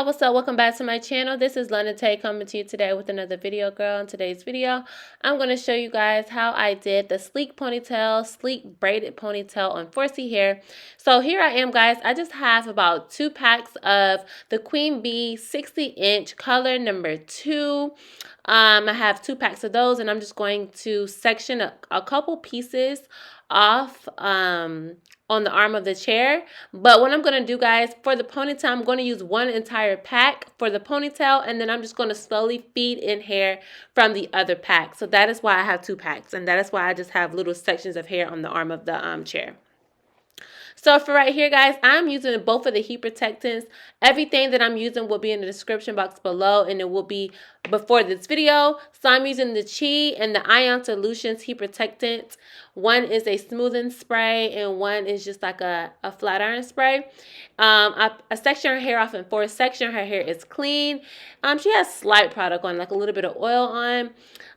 y'all, what's up? Welcome back to my channel. This is London Tay coming to you today with another video, girl. In today's video, I'm going to show you guys how I did the sleek braided ponytail on 4C hair. So here I am, guys. I just have about 2 packs of the Queen Bee 60-inch color number 2. I have 2 packs of those, and I'm just going to section a couple pieces off on the arm of the chair. But what I'm going to do, guys, for the ponytail, I'm going to use one entire pack for the ponytail, and then I'm just going to slowly feed in hair from the other pack. So that is why I have 2 packs, and that is why I just have little sections of hair on the arm of the chair. So for right here, guys, I'm using both of the heat protectants. Everything that I'm using will be in the description box below, and it will be before this video. So I'm using the Chi and the Ion Solutions heat protectant. One is a smoothing spray, and one is just like a flat iron spray. I section her hair off in 4 sections. Her hair is clean. She has slight product on, like a little bit of oil on.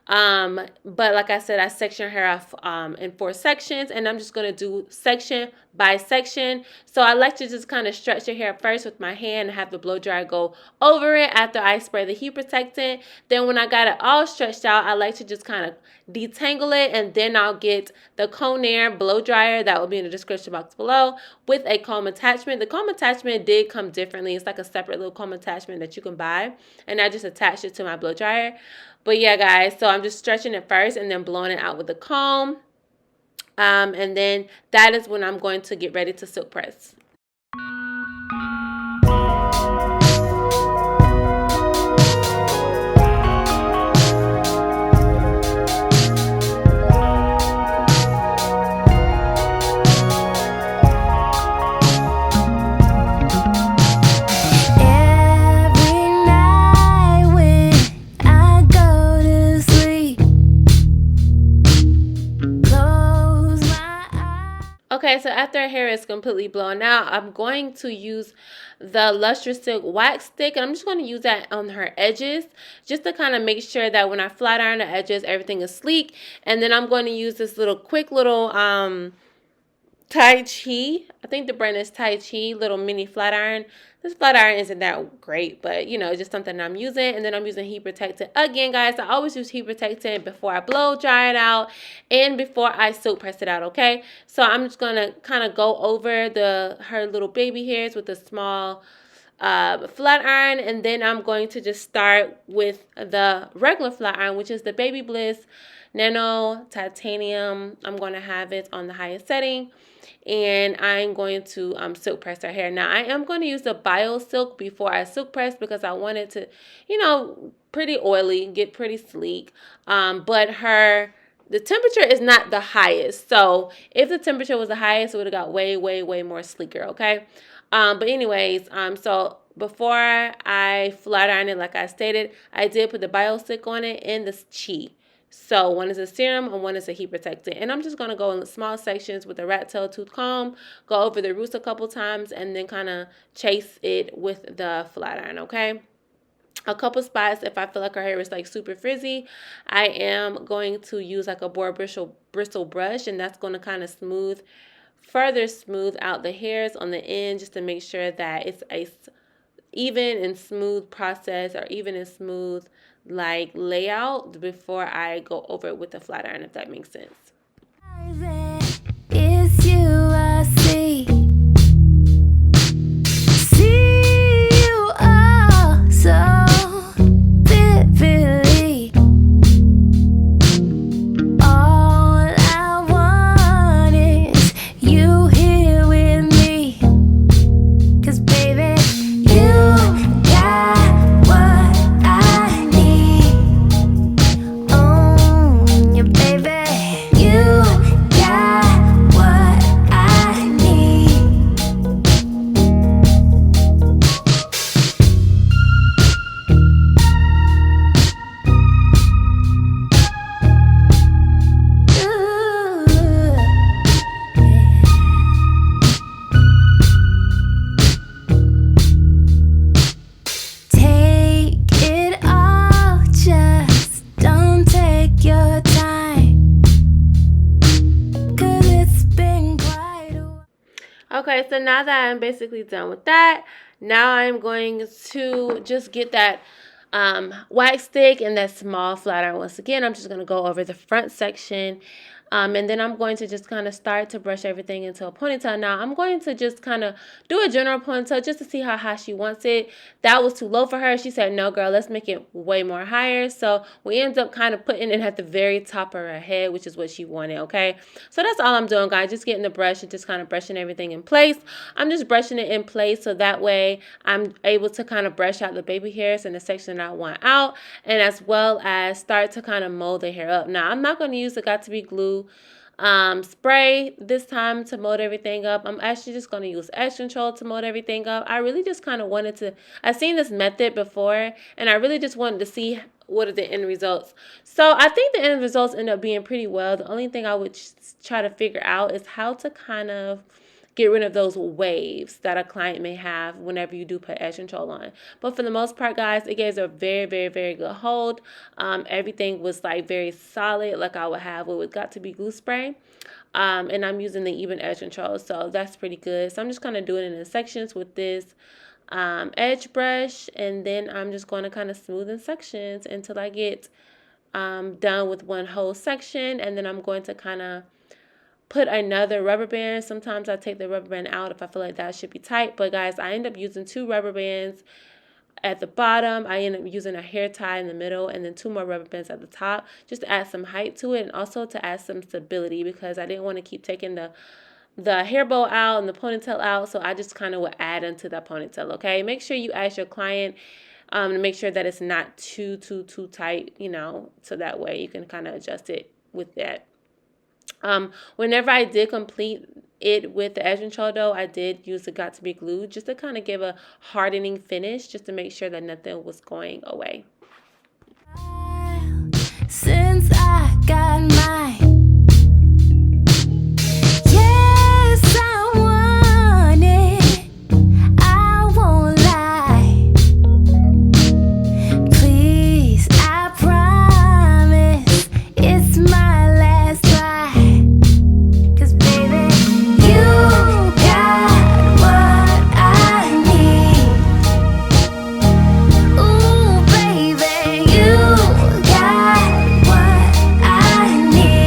But like I said, I section her off in 4 sections, and I'm just going to do section by section. So I like to just kind of stretch your hair first with my hand and have the blow dryer go over it after I spray the heat protectant. Then when I got it all stretched out, I like to just kind of detangle it, and then I'll get the Conair blow dryer that will be in the description box below with a comb attachment. The comb attachment did come differently. It's like a separate little comb attachment that you can buy, and I just attached it to my blow dryer. But yeah, guys, so I'm just stretching it first and then blowing it out with the comb. And then that is when I'm going to get ready to silk press. Okay, so after her hair is completely blown out, I'm going to use the Lustrous Silk Wax Stick, and I'm just going to use that on her edges just to kind of make sure that when I flat iron the edges, everything is sleek. And then I'm going to use this quick little Tai Chi. I think the brand is Tai Chi, little mini flat iron. This flat iron isn't that great, but you know, it's just something I'm using. And then I'm using heat protectant. Again, guys, I always use heat protectant before I blow dry it out and before I silk press it out, okay? So I'm just gonna kind of go over her little baby hairs with a small flat iron, and then I'm going to just start with the regular flat iron, which is the Baby Bliss Nano Titanium. I'm going to have it on the highest setting, and I'm going to silk press her hair. Now, I am going to use the Bio Silk before I silk press because I want it to, you know, pretty oily, get pretty sleek. But the temperature is not the highest. So if the temperature was the highest, it would have got way, way, way more sleeker, okay? But anyways, so before I flat iron it, like I stated, I did put the Bio Silk on it and the Chi. So one is a serum and one is a heat protectant. And I'm just going to go in small sections with a rat tail tooth comb, go over the roots a couple times, and then kind of chase it with the flat iron, okay? A couple spots, if I feel like her hair is like super frizzy, I am going to use like a boar bristle brush, and that's going to kind of further smooth out the hairs on the end just to make sure that it's a even and smooth process, or even and smooth like layout before I go over it with the flat iron, if that makes sense. It's you I see. See you all so vividly. All I want is you here with me. 'Cause baby, you got what I need. Oh, yeah, baby, you got what I need. Take it all, just don't take your time, 'cause it's been quite a while. Okay, so now that I'm basically done with that, Now I'm going to just get that wax stick and that small flat iron. Once again, I'm just going to go over the front section. And then I'm going to just kind of start to brush everything into a ponytail. Now, I'm going to just kind of do a general ponytail just to see how high she wants it. That was too low for her. She said, no, girl, let's make it way more higher. So we end up kind of putting it at the very top of her head, which is what she wanted, okay? So that's all I'm doing, guys. Just getting the brush and just kind of brushing everything in place. I'm just brushing it in place so that way I'm able to kind of brush out the baby hairs in the section that I want out, and as well as start to kind of mold the hair up. Now, I'm not going to use the Got To Be Glue spray this time to mold everything up. I'm actually just going to use edge control to mold everything up. I really just kind of wanted to, I've seen this method before, and I really just wanted to see what are the end results. So I think the end results end up being pretty well. The only thing I would try to figure out is how to kind of get rid of those waves that a client may have whenever you do put edge control on. But for the most part, guys, it gave a very, very, very good hold. Everything was like very solid, like I would have with Got To Be Glue spray. And I'm using the even edge control, so that's pretty good. So I'm just kind of doing it in sections with this edge brush, and then I'm just going to kind of smooth in sections until I get done with one whole section, and then I'm going to kind of put another rubber band. Sometimes I take the rubber band out if I feel like that should be tight. But guys, I end up using 2 rubber bands at the bottom. I end up using a hair tie in the middle, and then 2 more rubber bands at the top, just to add some height to it and also to add some stability, because I didn't want to keep taking the hair bow out and the ponytail out. So I just kind of would add into that ponytail, okay? Make sure you ask your client to make sure that it's not too tight, you know, so that way you can kind of adjust it with that. Whenever I did complete it with the edge control, though, I did use the Got To Be Glue just to kind of give a hardening finish, just to make sure that nothing was going away. Since I got mine, yes, I want it, I won't lie. Please, I promise, it's my last try. 'Cause baby, you got what I need. Ooh, baby, you got what I need.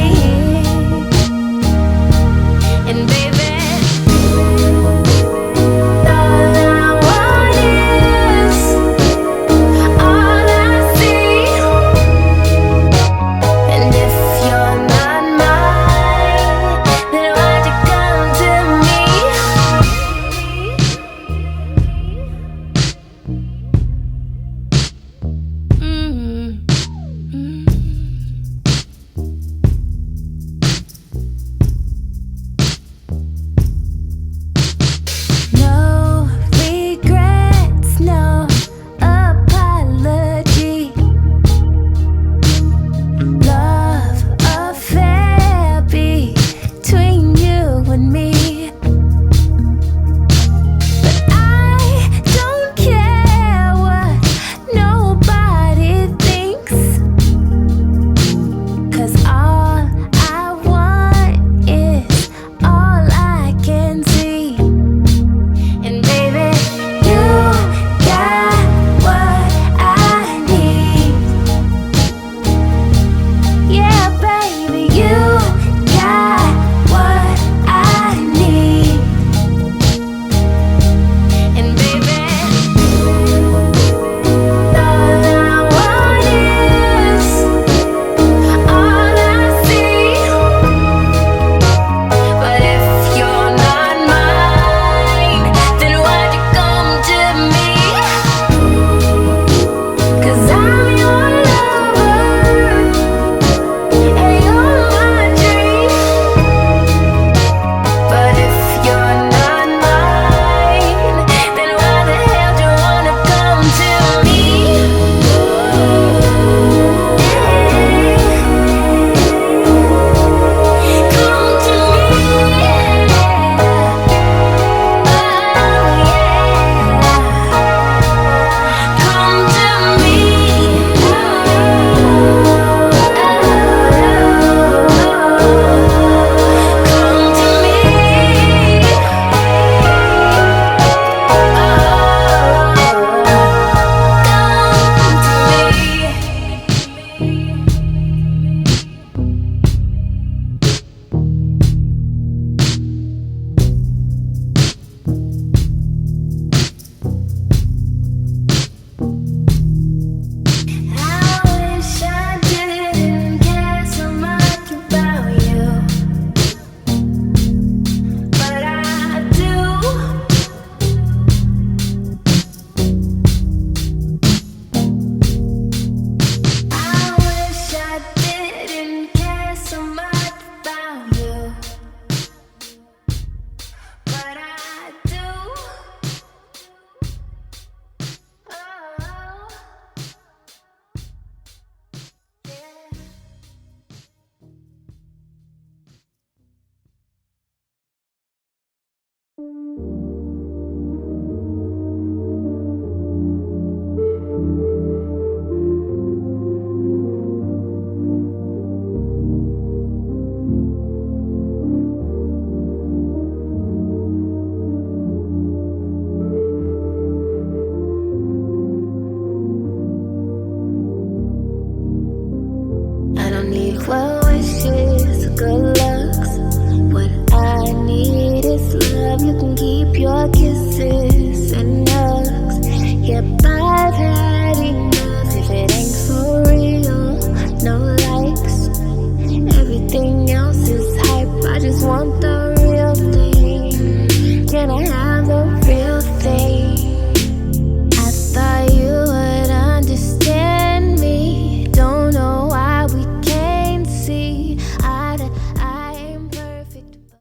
Everything else is hype, I just want the real thing. Can I have the real thing? I thought you would understand me. Don't know why we can't see eye to eye. Ain't perfect.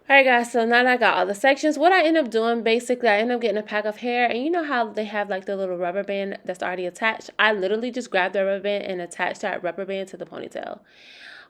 Alright guys, so now that I got all the sections, what I end up doing, basically, I end up getting a pack of hair, and you know how they have like the little rubber band that's already attached? I literally just grab the rubber band and attach that rubber band to the ponytail.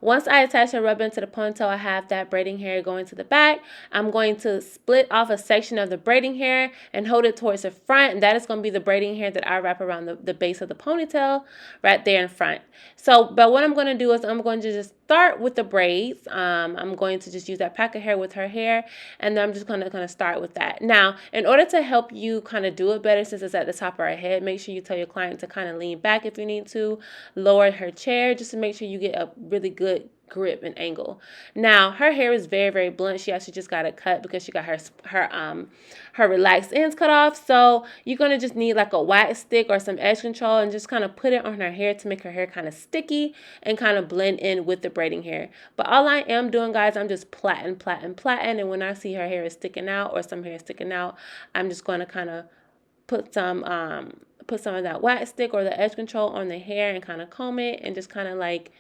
Once I attach the rubber band to the ponytail, I have that braiding hair going to the back. I'm going to split off a section of the braiding hair and hold it towards the front. And that is going to be the braiding hair that I wrap around the base of the ponytail right there in front. So, but what I'm going to do is I'm going to just start with the braids. I'm going to just use that pack of hair with her hair, and then I'm just going to kind of start with that. Now, in order to help you kind of do it better, since it's at the top of her head, make sure you tell your client to kind of lean back if you need to, lower her chair just to make sure you get a really good grip and angle. Now, her hair is very, very blunt. She actually just got a cut because she got her relaxed ends cut off. So you're going to just need like a wax stick or some edge control and just kind of put it on her hair to make her hair kind of sticky and kind of blend in with the braiding hair. But all I am doing, guys, I'm just plaiting. And when I see her hair is sticking out or some hair is sticking out, I'm just going to kind of put some of that wax stick or the edge control on the hair and kind of comb it and just kind of like,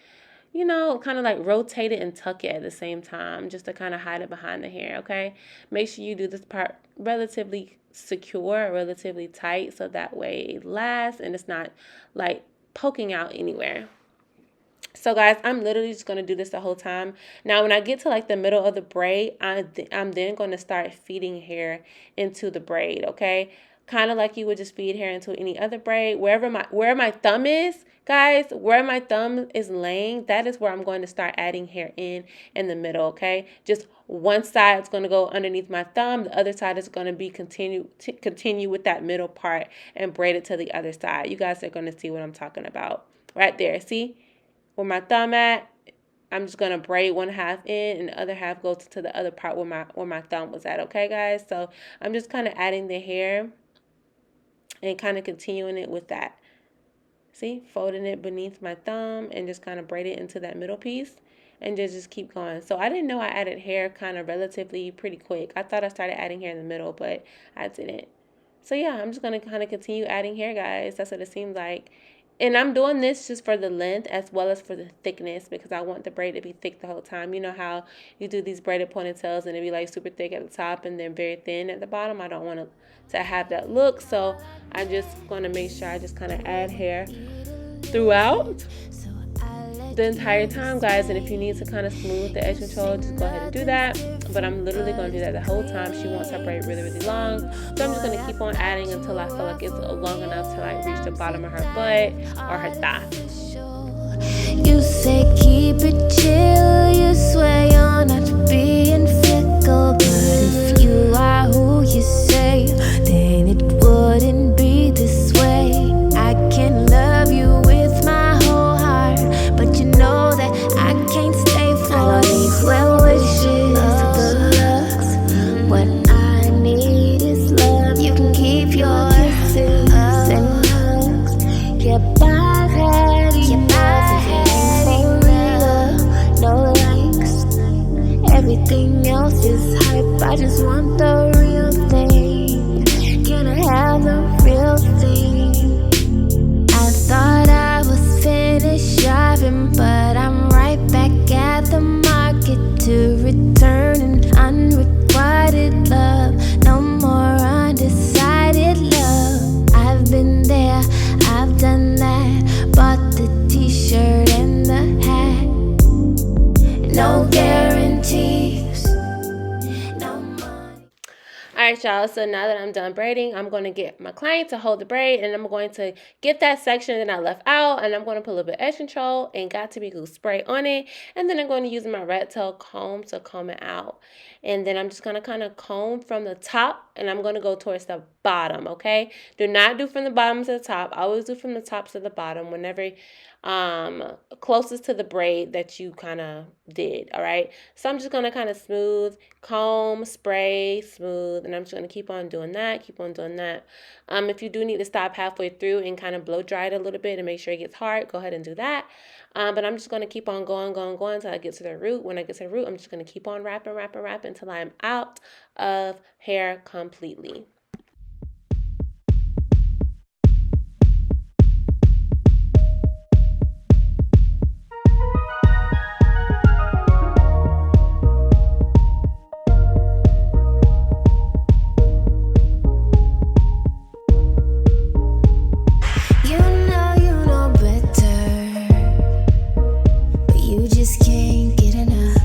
you know, kind of like rotate it and tuck it at the same time just to kind of hide it behind the hair, okay? Make sure you do this part relatively secure, relatively tight, so that way it lasts and it's not like poking out anywhere. So guys, I'm literally just going to do this the whole time. Now, when I get to like the middle of the braid, I'm then going to start feeding hair into the braid, okay? Kind of like you would just feed hair into any other braid. Where my thumb is, guys, where my thumb is laying, that is where I'm going to start adding hair in the middle, okay? Just one side is going to go underneath my thumb. The other side is going to be continue with that middle part and braid it to the other side. You guys are going to see what I'm talking about right there. See where my thumb at? I'm just going to braid one half in and the other half goes to the other part where my thumb was at, okay, guys? So I'm just kind of adding the hair and kind of continuing it with that. See, folding it beneath my thumb and just kind of braid it into that middle piece and just keep going. So I didn't know I added hair kind of relatively pretty quick. I thought I started adding hair in the middle, but I didn't. So yeah, I'm just going to kind of continue adding hair, guys. That's what it seems like. And I'm doing this just for the length as well as for the thickness because I want the braid to be thick the whole time. You know how you do these braided ponytails and it be like super thick at the top and then very thin at the bottom? I don't want to have that look, so I'm just going to make sure I just kind of add hair throughout the entire time, guys. And if you need to kind of smooth the edge control, just go ahead and do that. But I'm literally going to do that the whole time. She wants her braid really, really long, so I'm just going to keep on adding until I feel like it's long enough to like reach the bottom of her butt or her thigh. You say keep it chill, you swear you're not being fickle, but if you are who you say, then it wouldn't be this way. I can love you with my whole heart, but you know that I can't stay for these well wishes, good looks. What I need is love. You can keep your kisses and hugs. Your body, for real, no likes. Everything else is hype. I just want the real thing. Can I have the real thing? I thought I was finished driving, but I'm right back at the market to return an unrequited love. No more undecided love. I've been there, I've done that. Bought the t-shirt and the hat. No guarantees, no money. Alright, y'all, so now that I'm done braiding, I'm going to get my client to hold the braid, and I'm going to get that section that I left out, and I'm going to put a little bit of edge control and got to be glue spray on it, and then I'm going to use my rat tail comb to comb it out. And then I'm just going to kind of comb from the top, and I'm going to go towards the bottom, okay? Do not do from the bottom to the top. Always do from the top to the bottom whenever closest to the braid that you kind of did. All right, so I'm just going to kind of smooth, comb, spray, smooth, and I'm just going to keep on doing that, if you do need to stop halfway through and kind of blow dry it a little bit and make sure it gets hard, go ahead and do that. But I'm just going to keep on going until I get to the root. When I get to the root, I'm just going to keep on wrapping until I'm out of hair completely. You know better, but you just can't get enough.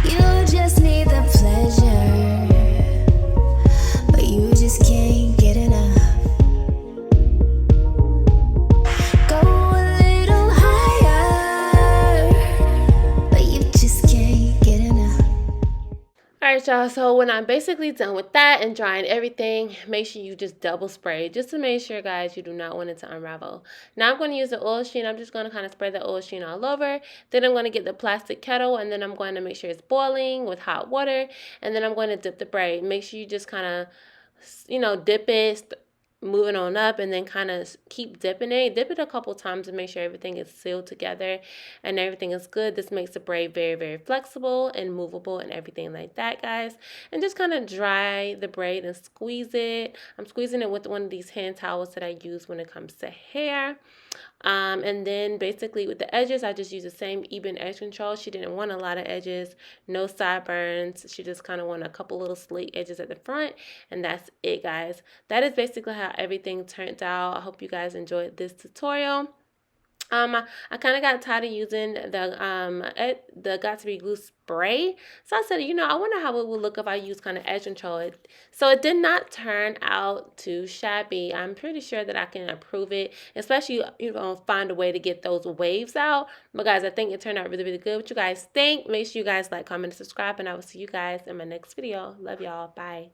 You just need the pleasure, but you just can't get enough. Go a little higher, but you just can't get enough. Alright, y'all, so when I'm basically done with that and drying everything, make sure you just double spray, just to make sure, guys, you do not want it to unravel. Now I'm going to use the oil sheen. I'm just going to kind of spray the oil sheen all over. Then I'm going to get the plastic kettle, and then I'm going to make sure it's boiling with hot water, and then I'm going to dip the braid. Make sure you just kind of, dip it, moving on up, and then kind of keep dipping it. Dip it a couple times to make sure everything is sealed together and everything is good. This makes the braid very, very flexible and movable and everything like that, guys. And just kind of dry the braid and squeeze it. I'm squeezing it with one of these hand towels that I use when it comes to hair. And then basically with the edges, I just use the same even edge control. She didn't want a lot of edges, no sideburns. She just kind of wanted a couple little slate edges at the front, and that's it, guys. That is basically how everything turned out. I hope you guys enjoyed this tutorial. I kind of got tired of using the Got To Be Glue spray, so I said, I wonder how it would look if I use kind of edge control. So it did not turn out too shabby. I'm pretty sure that I can improve it, especially find a way to get those waves out. But guys, I think it turned out really, really good. What you guys think? Make sure you guys like, comment, and subscribe, and I will see you guys in my next video. Love y'all. Bye.